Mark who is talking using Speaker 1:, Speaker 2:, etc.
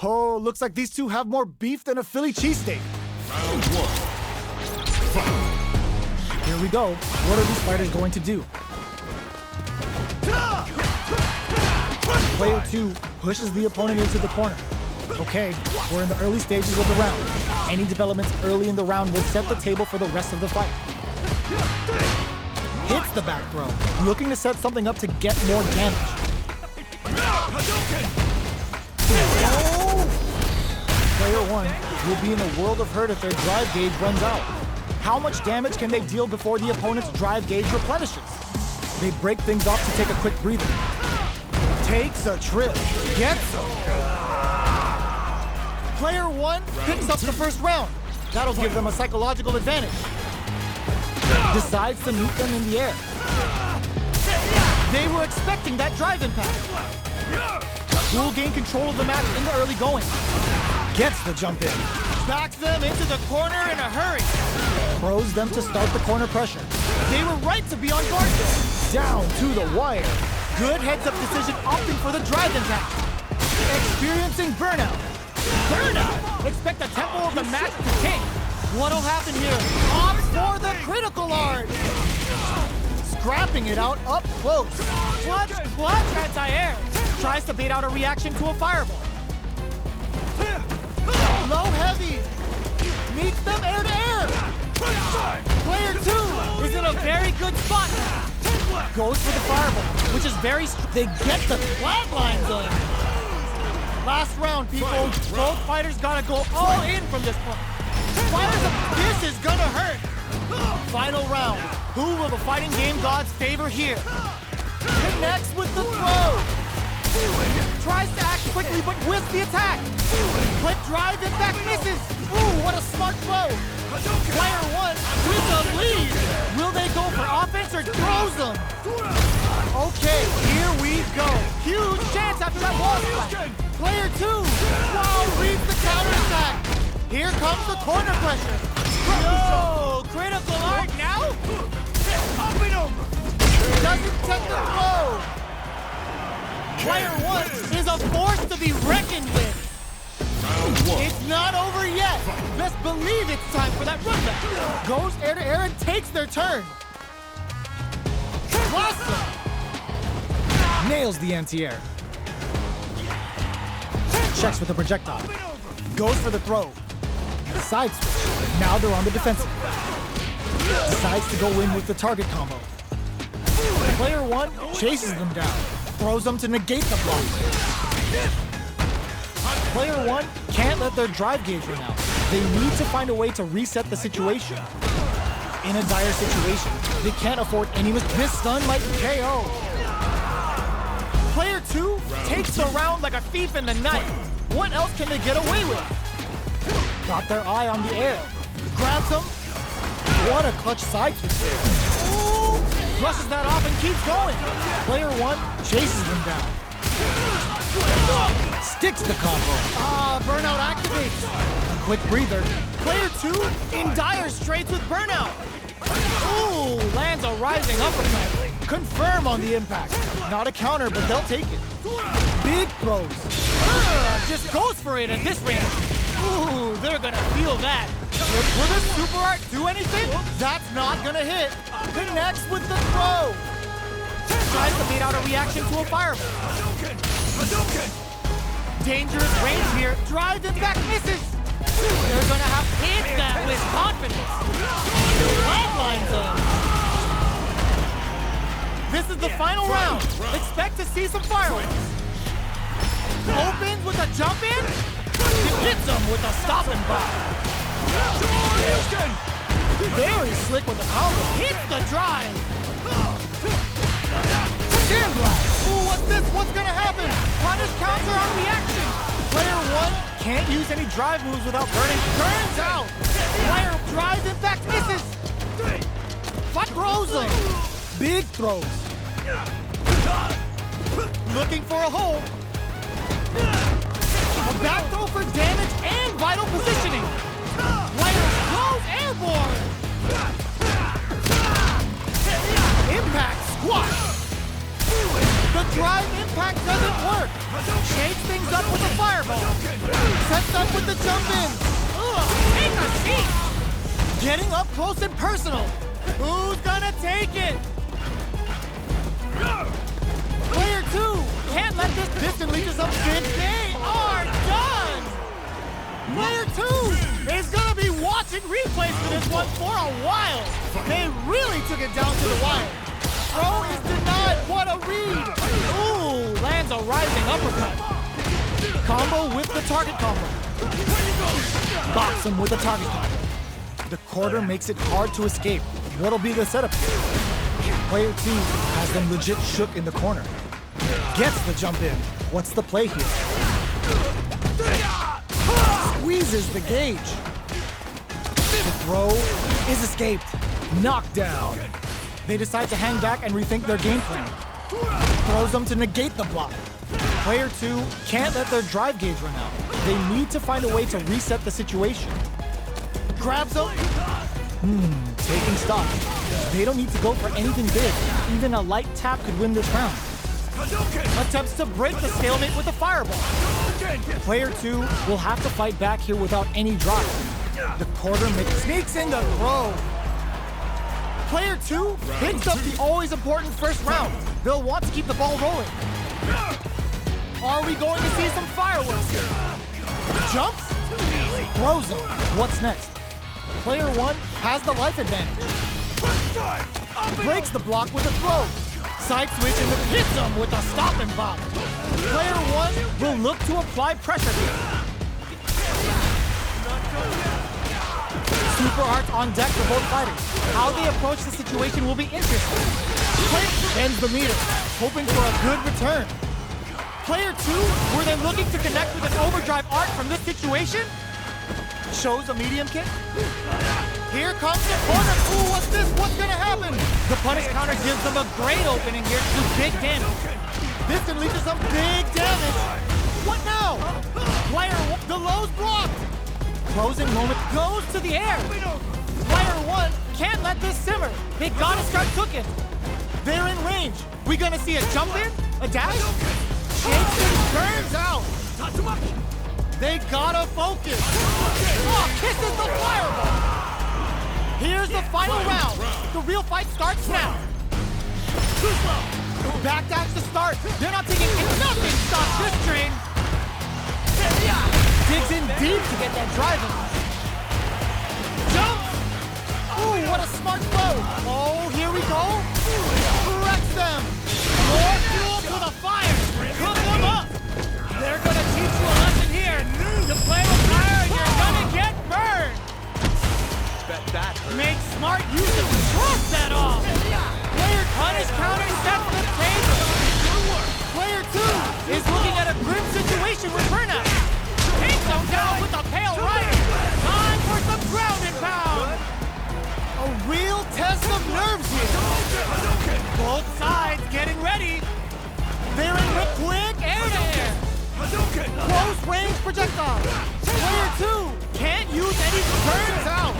Speaker 1: Oh, looks like these two have more beef than a Philly cheesesteak.
Speaker 2: Round one. Fight.
Speaker 1: Here we go. What are these fighters going to do? Player 2 pushes the opponent into the corner. Okay, we're in the early stages of the round. Any developments early in the round will set the table for the rest of the fight. Hits the back throw, looking to set something up to get more damage. Oh! Player 1 will be in a world of hurt if their drive gauge runs out. How much damage can they deal before the opponent's drive gauge replenishes? They break things off to take a quick breather. Takes a trip, gets them. Player 1 picks up the first round. That'll give them a psychological advantage. Decides to meet them in the air. They were expecting that drive impact. Will gain control of the match in the early going. Gets the jump in. Backs them into the corner in a hurry. Throws them to start the corner pressure. They were right to be on guard there. Down to the wire. Good heads-up decision opting for the drive impact. Experiencing burnout. Burnout! Expect the tempo of the match to change. What'll happen here? Opts for the critical art. Scrapping it out up close. Clutch, anti-air. Tries to bait out a reaction to a fireball. Low heavy. Meets them air to air. Player 2 is in a very good spot now. Goes for the fireball, which is very they get the flatlines on. Last round, people. Both fighters gotta go all in from this point. This is gonna hurt. Final round. Who will the fighting game gods favor here? Connects with the throw. Tries to act quickly, but whiffs the attack. Quick drive impact misses. Ooh, what a smart throw. Player 1 with the lead. Will they go for offense or throws them? Okay, here we go. Huge chance after that wall spike. Player 2, wow, reads the counterattack. Here comes the corner pressure. Yo, critical art now? Doesn't take the blow. Player 1 is a force to be reckoned with. It's not over yet. Best believe it's time for that run back. Goes air to air and takes their turn. Awesome. Nails the anti-air. Checks with the projectile. Goes for the throw. Side switch. Now they're on the defensive. Decides to go in with the target combo. Player 1 chases them down. Throws them to negate the block. Player 1 can't let their drive gauge run out. They need to find a way to reset the situation. In a dire situation, they can't afford any This stun might KO. Player 2 takes the round like a thief in the night. What else can they get away with? Got their eye on the air. Grabs him. What a clutch side switch there. Ooh, brushes that off and keeps going. Player 1 chases them down. Sticks the combo. Burnout activates. A quick breather. Player 2 in dire straits with burnout. Ooh, lands a rising uppercut. Confirm on the impact. Not a counter, but they'll take it. Big throws. Just goes for it at this range. Ooh, they're gonna feel that. Will this super art do anything? That's not gonna hit. Connects with the throw. Tries to beat out a reaction to a fireball. Dangerous range here. Drive impact misses. They're gonna have to hit that with confidence. Flatlines them. This is the final round. Expect to see some fireworks. Opens with a jump in. Hits him with a stop and pop. Very slick with the combo. Hits the drive. Stand blast. Ooh, what's this? What's gonna happen? Punish counter on reaction. Player 1 can't use any drive moves without burning. Burns out. Player drive impact misses. Fight throws him. Big throws. Looking for a hole. A back throw for damage and vital positioning. Player goes airborne. Impact squash. The Drive impact doesn't work. Shades things up with the fireball. Sets up with the jump in. Ugh, take a seat. Getting up close and personal. Who's gonna take it? Player 2 can't let this distant leeches up spin. They are done. Player 2 is gonna be watching replays for this one for a while. They really took it down to the wire. Throw is denied. What a read. Ooh, lands a rising uppercut. Combo with the target combo. Box him with the target combo. The quarter makes it hard to escape. What'll be the setup here? Player 2 has them legit shook in the corner. Gets the jump in. What's the play here? Squeezes the gauge. The throw is escaped. Knocked down. They decide to hang back and rethink their game plan. Throws them to negate the block. Player 2 can't let their drive gauge run out. They need to find a way to reset the situation. Grabs them. Taking stock. They don't need to go for anything big. Even a light tap could win this round. Attempts to break the stalemate with a fireball. Player 2 will have to fight back here without any drive. The quarter sneaks in the throw. Player 2 picks up the always important first round. They'll want to keep the ball rolling. Are we going to see some fireworks here? Jumps? Throws him. What's next? Player 1 has the life advantage. Breaks the block with a throw. Side switch and hits him with a stop and pop. Player 1 will look to apply pressure here. Super arts on deck for both fighters. How they approach the situation will be interesting. Player 2 ends the meter, hoping for a good return. Player 2, were they looking to connect with an overdrive art from this situation? Shows a medium kick. Here comes the corner. Ooh, what's this? What's gonna happen? The punish counter gives them a great opening here to do big damage. This can lead to some big damage. What now? The low's blocked. Closing moment goes to the air. Player 1 can't let this simmer. They gotta start cooking. They're in range. We gonna see a jump in? A dash? Shakes and turns out. They gotta focus. Oh, kisses the fireball. Here's the final round. The real fight starts now. Backdash to start. They're not taking nothing. Stop this train. Digs in deep to get that drive in. Jumps. Ooh, what a smart throw. Oh, here we go. Wrecks them. More fuel to the fire. Cook them up. They're gonna teach you a lesson here. You play with fire and you're gonna get burned.
Speaker 2: Bet that hurt.
Speaker 1: Make smart use of the trust that off. Player punish counter sets the table. Player 2 is looking at a grim situation with burnout. Takes them down with a pale rider. Time for some ground and pound. A real test of nerves here. Both sides getting ready. They're in with quick air-to-air. Close range projectile. Player 2 can't use any turns out.